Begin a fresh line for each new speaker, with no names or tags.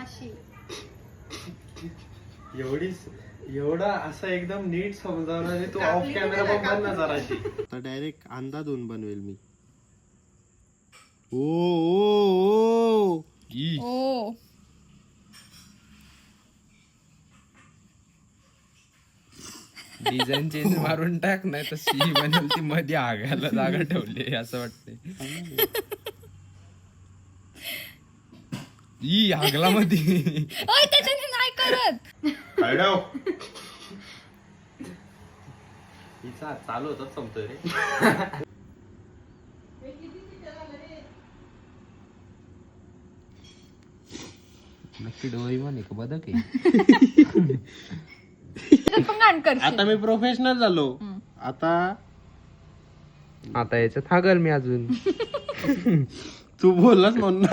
अशी
एवढा असं एकदम नीट समजावणार तू ऑफ कॅमेरा बघ ना जराशी. आता डायरेक्ट अंदाधून बनवेल मी. ओ
डिझाईन चेंज मारून टाक, नाही तर सी बनेल ती मध्ये आगायला जागा ठेवली असं वाटतंय. ई आगला मध्ये
त्याच्याने नाही करत.
हिचा चालू होता संपतोय रे.
नक्की डोरेमॉन आहे का बदक
पण घाण करशील.
आता मी प्रोफेशनल झालो. आता
आता याच्यात हागल मी अजून.
तू बोललास म्हणून